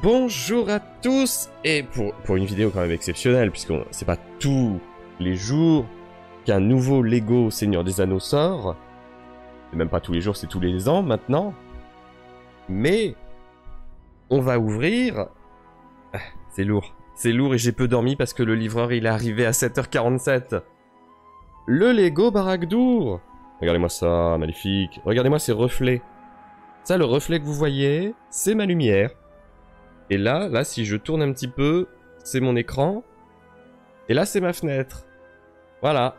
Bonjour à tous, et pour une vidéo quand même exceptionnelle, puisque c'est pas tous les jours qu'un nouveau Lego Seigneur des Anneaux sort. C'est même pas tous les jours, c'est tous les ans maintenant. Mais on va ouvrir... C'est lourd et j'ai peu dormi parce que le livreur il est arrivé à 7h47. Le Lego Barad-dûr. Regardez-moi ça, magnifique. Regardez-moi ces reflets. Ça, le reflet que vous voyez, c'est ma lumière. Et là, si je tourne un petit peu, c'est mon écran. Et là, c'est ma fenêtre. Voilà.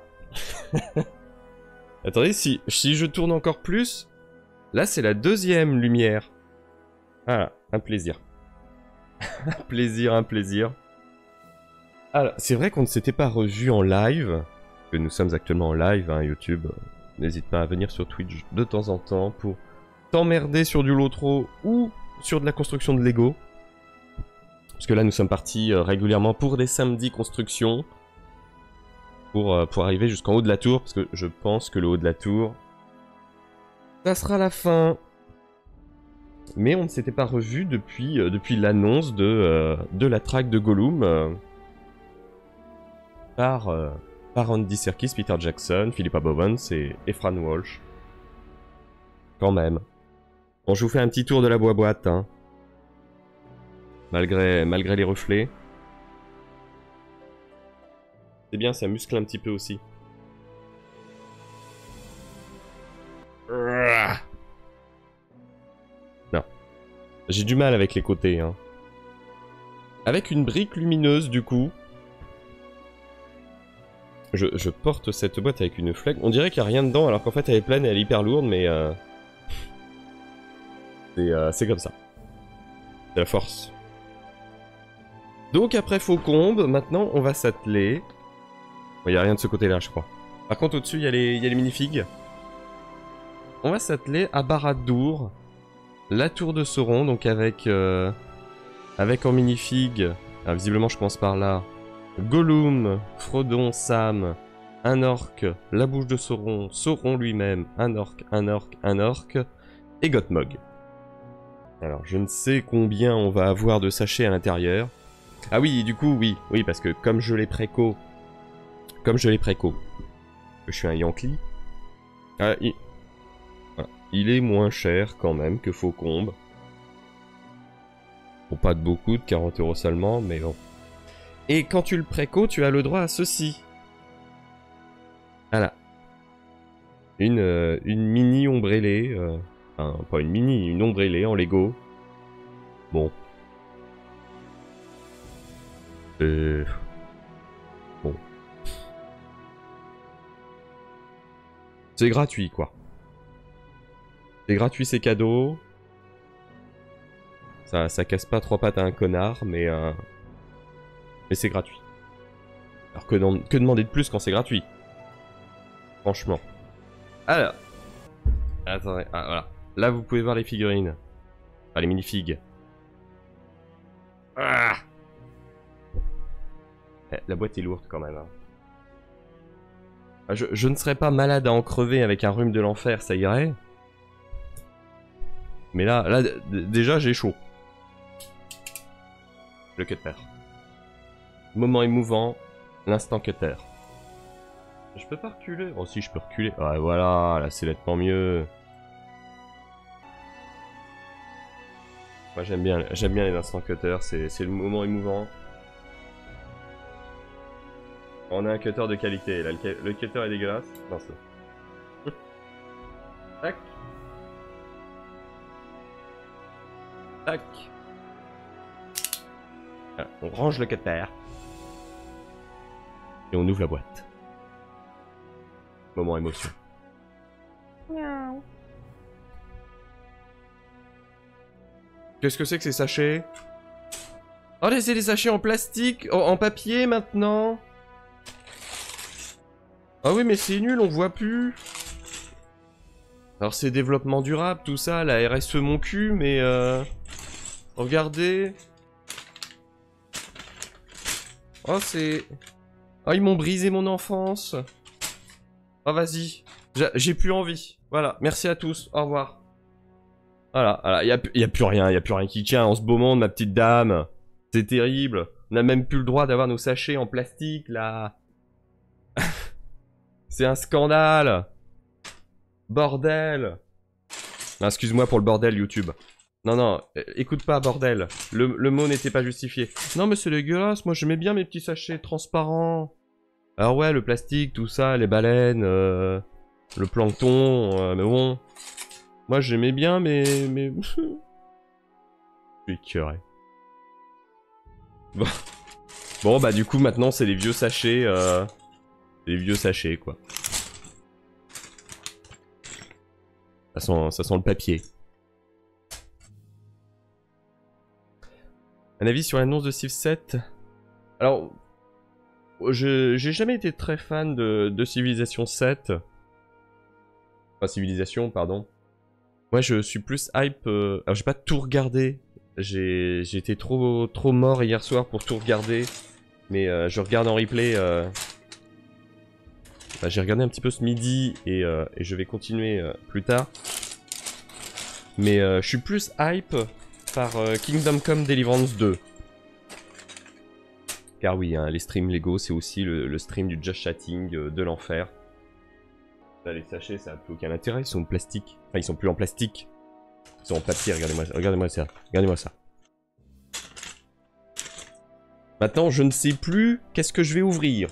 Attendez, si je tourne encore plus, là, c'est la deuxième lumière. Voilà, un plaisir. Un plaisir. Alors, c'est vrai qu'on ne s'était pas revu en live, que nous sommes actuellement en live, hein, YouTube. N'hésite pas à venir sur Twitch de temps en temps pour t'emmerder sur du Lotro ou sur de la construction de Lego. Parce que là, nous sommes partis régulièrement pour des samedis construction. Pour arriver jusqu'en haut de la tour. Parce que je pense que le haut de la tour, ça sera la fin. Mais on ne s'était pas revu depuis l'annonce de la track de Gollum. Par Andy Serkis, Peter Jackson, Philippa Bowens et Fran Walsh. Quand même. Bon, je vous fais un petit tour de la boîte, hein. Malgré les reflets. C'est bien, ça muscle un petit peu aussi. Non. J'ai du mal avec les côtés, hein. Avec une brique lumineuse, du coup. Je porte cette boîte avec une flag. On dirait qu'il n'y a rien dedans, alors qu'en fait elle est pleine et elle est hyper lourde, mais... c'est comme ça. C'est la force. Donc après Faucombe, maintenant on va s'atteler. Il n'y a rien de ce côté-là, je crois. Par contre, au-dessus, il y a les minifigs. On va s'atteler à Barad-dûr, la tour de Sauron, donc avec en minifig, visiblement je commence par là, Gollum, Frodon, Sam, un orc, la bouche de Sauron, Sauron lui-même, un orc, et Gothmog. Alors, je ne sais combien on va avoir de sachets à l'intérieur. Ah oui, du coup, oui, parce que comme je l'ai préco, je suis un Yankee, il est moins cher quand même que Faucombe. Bon, pas de beaucoup, de 40 € seulement, mais bon. Et quand tu le préco, tu as le droit à ceci. Voilà. Une mini ombrellée, enfin, pas une mini, une ombrellée en Lego. Bon. Bon. C'est gratuit, quoi. C'est gratuit, c'est cadeau. Ça casse pas trois pattes à un connard, mais c'est gratuit. Alors que demander de plus quand c'est gratuit? Franchement. Alors. Attendez, voilà. Là, vous pouvez voir les figurines. Enfin, les minifigs. Ah, la boîte est lourde quand même. Hein. Je ne serais pas malade à en crever avec un rhume de l'enfer, ça irait. Mais là déjà j'ai chaud. Le cutter. Moment émouvant, l'instant cutter. Je peux pas reculer? Oh si, je peux reculer. Ouais, voilà, là c'est nettement mieux. Moi j'aime bien les instants cutter, c'est le moment émouvant. On a un cutter de qualité, là le cutter est dégueulasse. Non, c'est... Tac. Tac. Voilà, on range le cutter. Et on ouvre la boîte. Moment émotion. Miaou. Qu'est-ce que c'est que ces sachets? Oh, c'est des sachets en plastique, en papier maintenant. Ah oui, mais c'est nul, on voit plus. Alors c'est développement durable, tout ça, la RSE mon cul, mais regardez. Oh c'est... Oh ils m'ont brisé mon enfance. Oh vas-y, j'ai plus envie. Voilà, merci à tous, au revoir. Voilà, voilà, y a plus rien, y a plus rien qui tient en ce beau monde, ma petite dame. C'est terrible. On n'a même plus le droit d'avoir nos sachets en plastique, là. C'est un scandale. Bordel. Non, excuse-moi pour le bordel, YouTube. Non, non, écoute pas, bordel. Le mot n'était pas justifié. Non, mais c'est dégueulasse, moi j'aimais bien mes petits sachets transparents. Alors ouais, le plastique, tout ça, les baleines, le plancton, mais bon... Moi j'aimais bien, mais... Je suis écœuré. Bon. Bon, bah du coup, maintenant, c'est les vieux sachets, les vieux sachets, quoi. Ça sent le papier. Un avis sur l'annonce de Civ 7? Alors... J'ai jamais été très fan de Civilization 7. Enfin, Civilisation, pardon. Moi, je suis plus hype... Alors, j'ai pas tout regardé. J'ai été trop mort hier soir pour tout regarder. Mais je regarde en replay... Bah, j'ai regardé un petit peu ce midi et je vais continuer plus tard. Mais je suis plus hype par Kingdom Come Deliverance 2. Car oui, hein, les streams Lego, c'est aussi le stream du Just Chatting de l'enfer. Là, les sachets, ça n'a plus aucun intérêt, ils sont en plastique. Enfin, ils sont plus en plastique. Ils sont en papier, regardez-moi ça. Regardez-moi ça. Maintenant, je ne sais plus qu'est-ce que je vais ouvrir.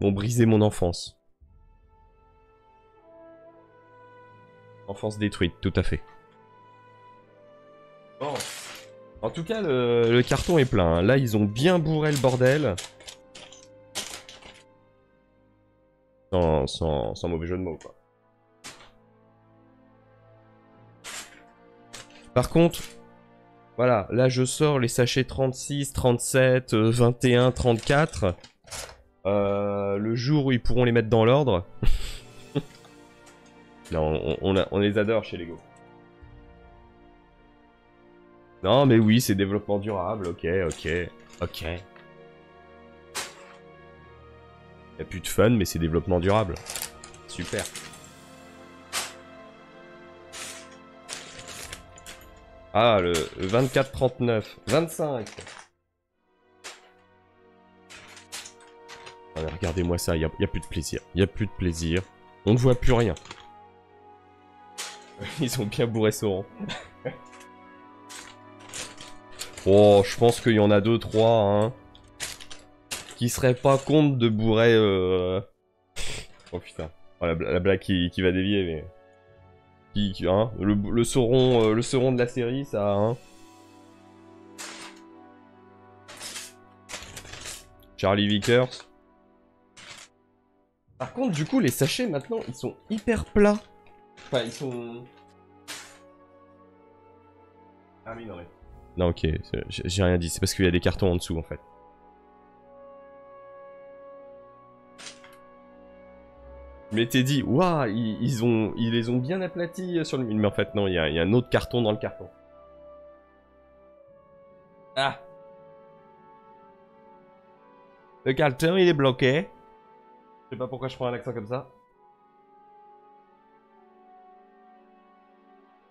Bon, briser mon enfance. Enfance détruite, tout à fait. Bon. En tout cas, le carton est plein. Hein. Là, ils ont bien bourré le bordel. Sans mauvais jeu de mots, quoi. Par contre, voilà, là je sors les sachets 36, 37, 21, 34. Le jour où ils pourront les mettre dans l'ordre. Non, on les adore chez Lego. Non, mais oui, c'est développement durable, ok. Y'a plus de fun, mais c'est développement durable. Super. Ah, le 24-39. 25. Allez, regardez-moi ça, y a plus de plaisir. Y a plus de plaisir. On ne voit plus rien. Ils ont bien bourré Sauron. Oh, je pense qu'il y en a 2-3, hein. Qui seraient pas contre de bourrer... Oh putain. Oh, la blague qui va dévier, mais... Hein, le Sauron de la série, ça, hein. Charlie Vickers. Par contre, du coup, les sachets, maintenant, ils sont hyper plats. Enfin, ils sont... Ah oui, non, mais... Non, ok, j'ai rien dit. C'est parce qu'il y a des cartons en dessous, en fait. Je m'étais dit, waouh, ils les ont bien aplatis sur le... Mais en fait, non, il y a un autre carton dans le carton. Ah! Le carton, il est bloqué. Je sais pas pourquoi je prends un accent comme ça.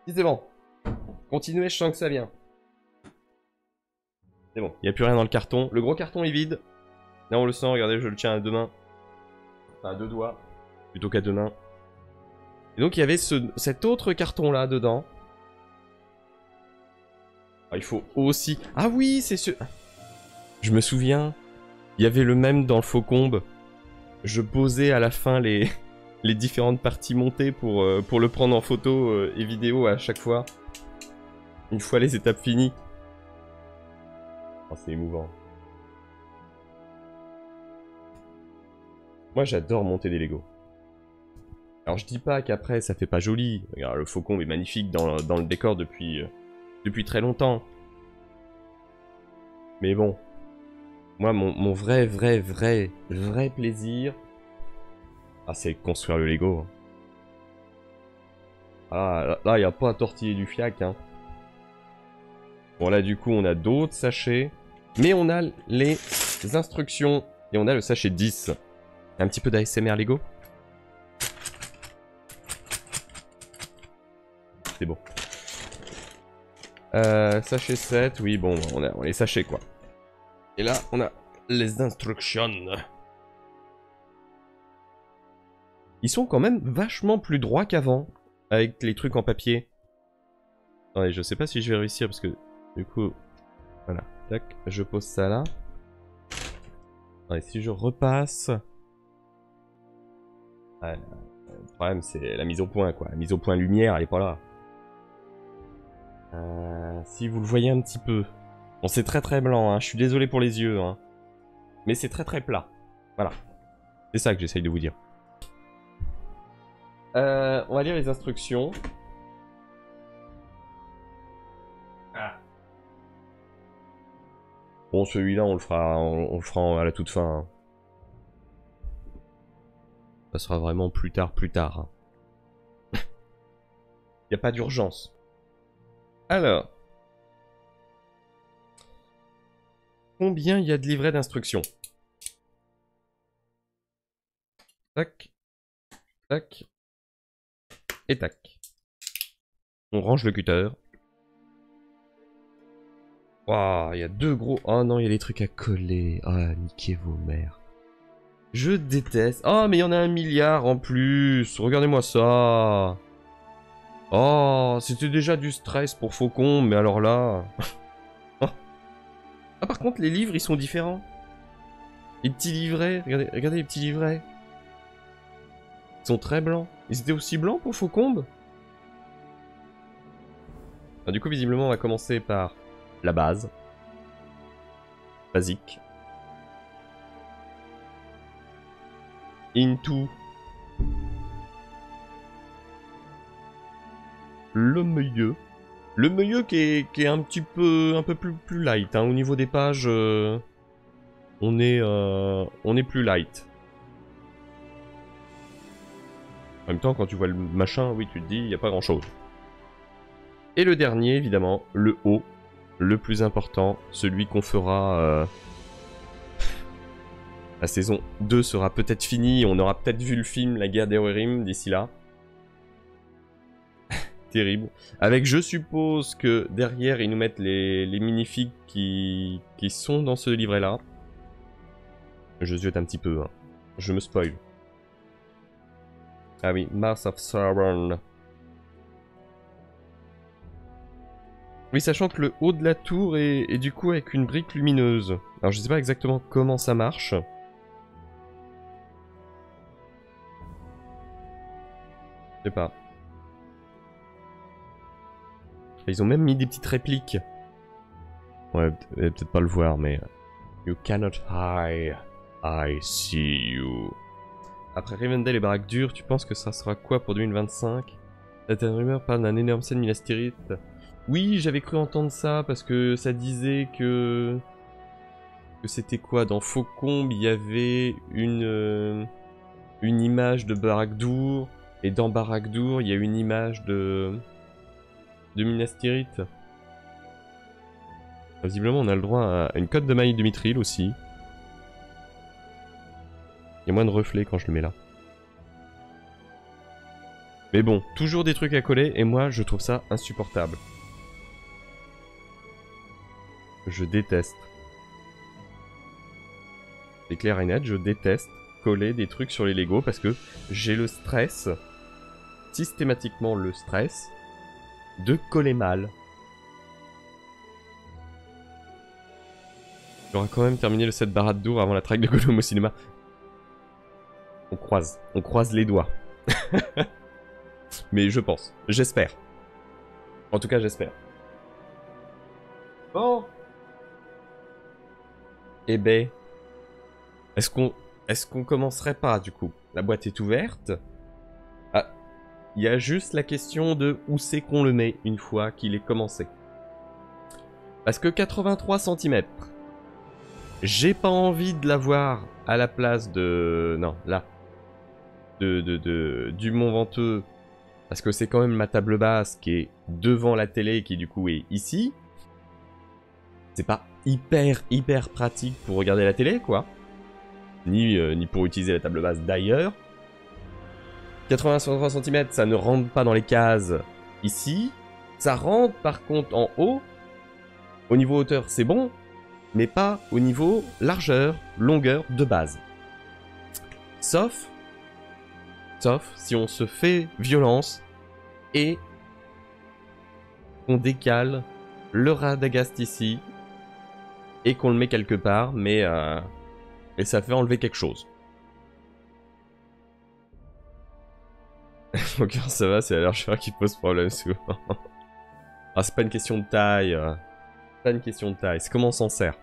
Si, c'est bon. Continuez, je sens que ça vient. C'est bon, il n'y a plus rien dans le carton. Le gros carton est vide. Là, on le sent, regardez, je le tiens à deux mains. Enfin, à deux doigts. Plutôt qu'à deux mains. Et donc, il y avait cet autre carton-là dedans. Ah, il faut aussi... Ah oui, c'est ce... Je me souviens. Il y avait le même dans le Faucombe. Je posais à la fin les différentes parties montées pour le prendre en photo et vidéo à chaque fois. Une fois les étapes finies. Oh, c'est émouvant. Moi, j'adore monter des Lego. Alors, je dis pas qu'après, ça fait pas joli. Regarde, le Faucon est magnifique dans le décor depuis très longtemps. Mais bon. Moi, mon vrai plaisir... Ah, c'est de construire le Lego. Ah, là, il n'y a pas à tortiller du fiac, hein. Bon, là, du coup, on a d'autres sachets. Mais on a les instructions. Et on a le sachet 10. Un petit peu d'ASMR Lego. c'était beau. Sachet 7, oui, bon, on les sachets, quoi. Et là, on a les instructions. Ils sont quand même vachement plus droits qu'avant, avec les trucs en papier. Attendez, je sais pas si je vais réussir, parce que, du coup... Voilà, tac, je pose ça là. Attendez, si je repasse... Ouais, le problème, c'est la mise au point, quoi. La mise au point lumière, elle est pas là. Si vous le voyez un petit peu. Bon, c'est très très blanc, hein. Je suis désolé pour les yeux, hein. Mais c'est très très plat. Voilà. C'est ça que j'essaye de vous dire. On va lire les instructions. Ah. Bon, celui-là, on le fera à la toute fin. Hein. Ça sera vraiment plus tard. Il n'y a pas d'urgence. Alors. Combien il y a de livrets d'instructions? Tac. Tac. Et tac. On range le cutter. Waouh, il y a deux gros... Oh non, il y a des trucs à coller. Ah, niquez vos mères. Je déteste. Oh, mais il y en a 1 milliard en plus. Regardez-moi ça. Oh, c'était déjà du stress pour Faucon, mais alors là... Ah, par contre, les livres, ils sont différents. Les petits livrets, regardez les petits livrets. Ils sont très blancs. Ils étaient aussi blancs pour Faucombe? Ah, du coup, visiblement, on va commencer par la base. Basique. Into le milieu. Le milieu qui est un peu plus light. Hein. Au niveau des pages, on est plus light. En même temps, quand tu vois le machin, oui, tu te dis, il n'y a pas grand chose. Et le dernier, évidemment, le haut, le plus important, celui qu'on fera... La saison 2 sera peut-être finie, on aura peut-être vu le film La Guerre des Rohirrim d'ici là. Terrible. Avec, je suppose que derrière, ils nous mettent les minifigs qui sont dans ce livret-là. Je ziote un petit peu, hein. Je me spoil. Ah oui, Mars of Sauron. Oui, sachant que le haut de la tour est du coup avec une brique lumineuse. Alors je sais pas exactement comment ça marche. Je sais pas. Ils ont même mis des petites répliques. Ouais, peut-être pas le voir, mais... You cannot hide, I see you. Après Rivendell et Barad-dûr, tu penses que ça sera quoi pour 2025? La rumeur parle d'un énorme scène Minas Tirith. Oui, j'avais cru entendre ça, parce que ça disait que c'était quoi? Dans Faucombe, il y avait une image de Barad-dûr, et dans Barad-dûr, il y a une image de Minas Tirith. Visiblement, on a le droit à une cote de maille de Mithril aussi. Il y a moins de reflets quand je le mets là. Mais bon, toujours des trucs à coller, et moi, je trouve ça insupportable. Je déteste. C'est clair et net, je déteste coller des trucs sur les Lego parce que j'ai le stress, systématiquement le stress, de coller mal. J'aurais quand même terminé le set Barad-dûr avant la traque de Gollum au cinéma. On croise les doigts. Mais je pense, j'espère. En tout cas, j'espère. Bon. Eh ben, est-ce qu'on commencerait pas du coup? La boîte est ouverte. Ah, il y a juste la question de où c'est qu'on le met une fois qu'il est commencé. Parce que 83 cm, j'ai pas envie de l'avoir à la place de... Non, là. Du Mont Venteux. Parce que c'est quand même ma table basse qui est devant la télé qui du coup est ici. C'est pas hyper pratique pour regarder la télé, quoi. Ni pour utiliser la table basse d'ailleurs. 83 cm, ça ne rentre pas dans les cases Ici, ça rentre par contre en haut. Au niveau hauteur, c'est bon, mais pas au niveau largeur, longueur de base. Sauf si on se fait violence et on décale le Radagast ici et qu'on le met quelque part, mais et ça fait enlever quelque chose. Donc ça va, c'est la largeur qui pose problème souvent. Ah, c'est pas une question de taille. Pas une question de taille, c'est comment on s'en sert.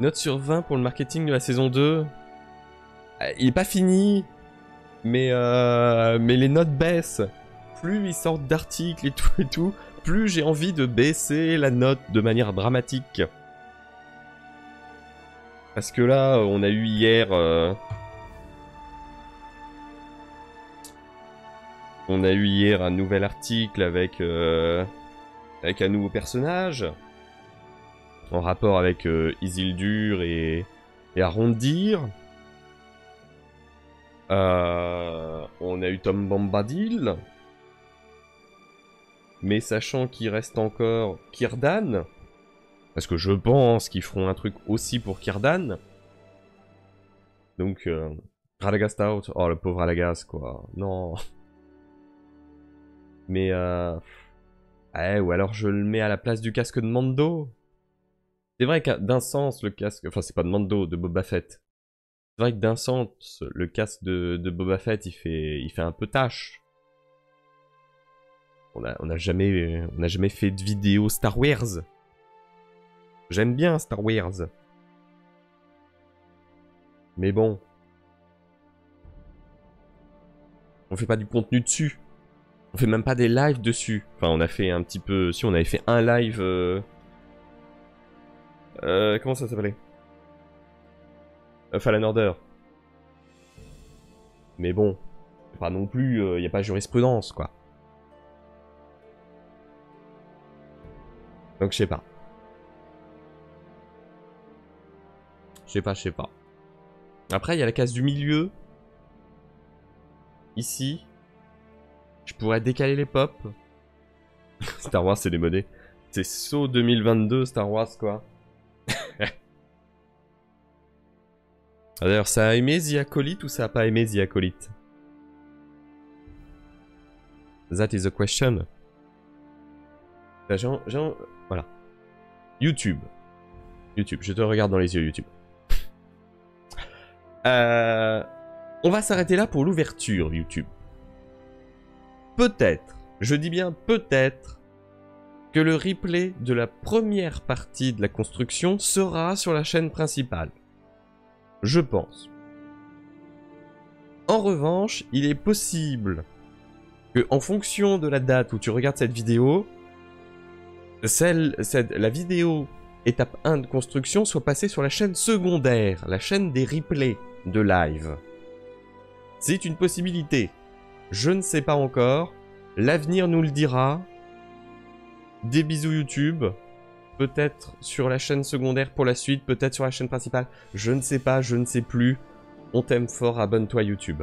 Note sur 20 pour le marketing de la saison 2. Il est pas fini, mais les notes baissent. Plus ils sortent d'articles et tout, plus j'ai envie de baisser la note de manière dramatique. Parce que là, on a eu hier... on a eu hier un nouvel article avec un nouveau personnage. En rapport avec Isildur et Arondir. On a eu Tom Bombadil. Mais sachant qu'il reste encore Círdan, parce que je pense qu'ils feront un truc aussi pour Círdan. Donc, Radagast out. Oh, le pauvre Radagast, quoi. Non. Mais, ouais, ou alors je le mets à la place du casque de Mando. C'est vrai que d'un sens, le casque... Enfin, c'est pas de Mando, de Boba Fett. C'est vrai que d'un sens, le casque de Boba Fett, il fait un peu tâche. On a jamais fait de vidéo Star Wars. J'aime bien Star Wars. Mais bon. On fait pas du contenu dessus. On fait même pas des lives dessus. Enfin, on a fait un petit peu... Si, on avait fait un live... comment ça s'appelait? Fallen Order. Mais bon, pas non plus, y a pas jurisprudence, quoi. Donc je sais pas. Je sais pas. Après, il y a la case du milieu. Ici. Je pourrais décaler les pop. Star Wars, c'est démodé. C'est saut 2022, Star Wars, quoi. D'ailleurs, ça a aimé The Acolyte ou ça a pas aimé The Acolyte? That is the question. Voilà. YouTube. YouTube, je te regarde dans les yeux, YouTube. On va s'arrêter là pour l'ouverture, YouTube. Peut-être, je dis bien peut-être, que le replay de la première partie de la construction sera sur la chaîne principale. Je pense. En revanche, il est possible que, en fonction de la date où tu regardes cette vidéo, la vidéo étape 1 de construction soit passée sur la chaîne secondaire, la chaîne des replays de live. C'est une possibilité. Je ne sais pas encore. L'avenir nous le dira. Des bisous YouTube. Peut-être sur la chaîne secondaire pour la suite, peut-être sur la chaîne principale. Je ne sais pas, je ne sais plus. On t'aime fort, abonne-toi YouTube.